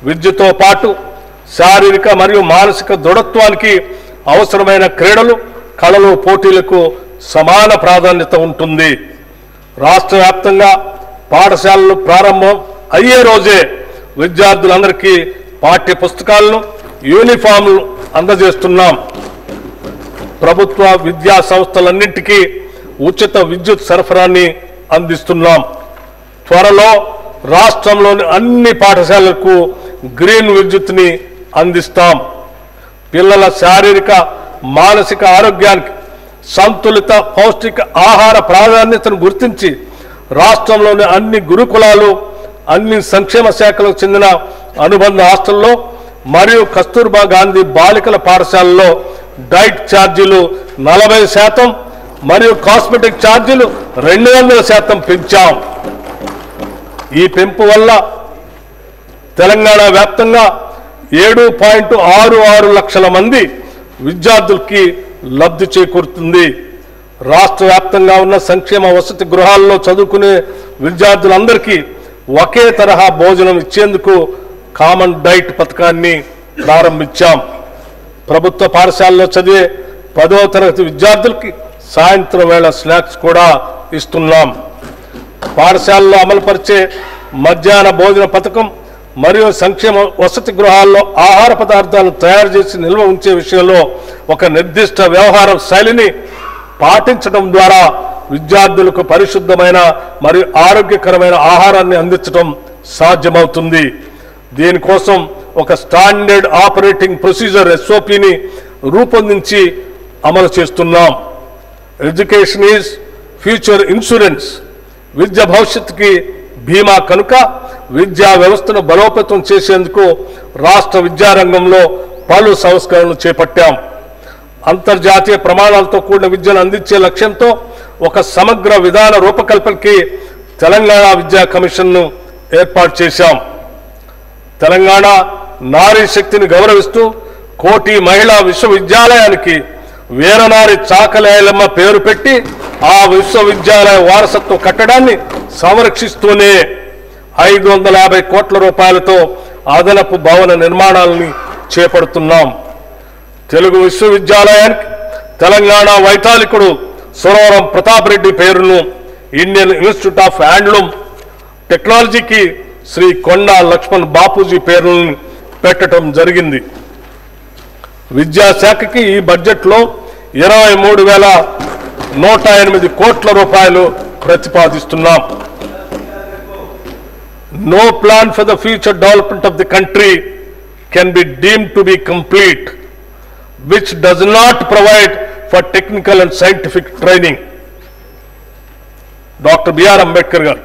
విద్యతో పాటు శారీరక మరియు మానసిక దృఢత్వానికి అవసరమైన క్రీడలు, కళలు, పోటీలకు సమాన ప్రాధాన్యత ఉంటుంది. రాష్ట్ర వ్యాప్తంగా పాఠశాలలు ప్రారంభం అయ్యే రోజే విద్యార్థులందరికీ పాఠ్య పుస్తకాలను, యూనిఫామ్లు అందజేస్తున్నాం. ప్రభుత్వ విద్యా సంస్థలన్నింటికీ ఉచిత విద్యుత్ సరఫరాని అందిస్తున్నాం. త్వరలో రాష్ట్రంలోని అన్ని పాఠశాలలకు గ్రీన్ విద్యుత్ని అందిస్తాం. పిల్లల శారీరక, మానసిక ఆరోగ్యానికి సంతులిత పౌష్టిక ఆహార ప్రాధాన్యతను గుర్తించి రాష్ట్రంలోని అన్ని గురుకులాలు, అన్ని సంక్షేమ శాఖలకు చెందిన అనుబంధ హాస్టల్లో మరియు కస్తూర్బా గాంధీ బాలికల పాఠశాలలో డైట్ ఛార్జీలు 40% మరియు కాస్మెటిక్ ఛార్జీలు 200% పెంచాం. ఈ పెంపు వల్ల తెలంగాణ వ్యాప్తంగా 7.66 లక్షల మంది విద్యార్థులకి లబ్ధి చేకూరుతుంది. రాష్ట్ర వ్యాప్తంగా ఉన్న సంక్షేమ వసతి గృహాల్లో చదువుకునే విద్యార్థులందరికీ ఒకే తరహా భోజనం ఇచ్చేందుకు కామన్ డైట్ పథకాన్ని ప్రారంభించాం. ప్రభుత్వ పాఠశాలలో చదివే 10వ తరగతి విద్యార్థులకి సాయంత్రం వేళ స్నాక్స్ కూడా ఇస్తున్నాం. పాఠశాలలో అమలుపరిచే మధ్యాహ్న భోజన పథకం మరియు సంక్షేమ వసతి గృహాల్లో ఆహార పదార్థాలు తయారు చేసి నిల్వ ఉంచే విషయంలో ఒక నిర్దిష్ట వ్యవహార శైలిని పాటించడం ద్వారా విద్యార్థులకు పరిశుద్ధమైన మరియు ఆరోగ్యకరమైన ఆహారాన్ని అందించడం సాధ్యమవుతుంది. దీనికోసం ఒక స్టాండర్డ్ ఆపరేటింగ్ ప్రొసీజర్ SOPని రూపొందించి అమలు చేస్తున్నాం. Education is future insurance. విద్య భవిష్యత్తుకి బీమా కనుక విద్యా వ్యవస్థను బలోపేతం చేసేందుకు రాష్ట్ర విద్యారంగంలో పలు సంస్కరణలు చేపట్టాం. అంతర్జాతీయ ప్రమాణాలతో కూడిన విద్యను అందించే లక్ష్యంతో ఒక సమగ్ర విధాన రూపకల్పనకి తెలంగాణ విద్యా కమిషన్ను ఏర్పాటు చేశాం. తెలంగాణ నారీ శక్తిని గౌరవిస్తూ కోటి మహిళా విశ్వవిద్యాలయానికి వీరనారి చాకలి ఐలమ్మ పేరు పెట్టి ఆ విశ్వవిద్యాలయ వారసత్వ కట్టడాన్ని సంరక్షిస్తూనే 550 కోట్ల రూపాయలతో అదనపు భవన నిర్మాణాలని చేపడుతున్నాం. తెలుగు విశ్వవిద్యాలయానికి తెలంగాణ వైతాళికుడు సురవరం ప్రతాప్ రెడ్డి పేరును, ఇండియన్ ఇన్స్టిట్యూట్ ఆఫ్ హ్యాండ్లూమ్ టెక్నాలజీకి శ్రీ కొండా లక్ష్మణ్ బాపూజీ పేరును పెట్టడం జరిగింది. విద్యాశాఖకి ఈ బడ్జెట్లో 23,108 కోట్ల రూపాయలు ప్రతిపాదిస్తున్నాం. No plan for the future development of the country can be deemed to be complete which does not provide for technical and scientific training. Dr. B.R. Ambedkar garu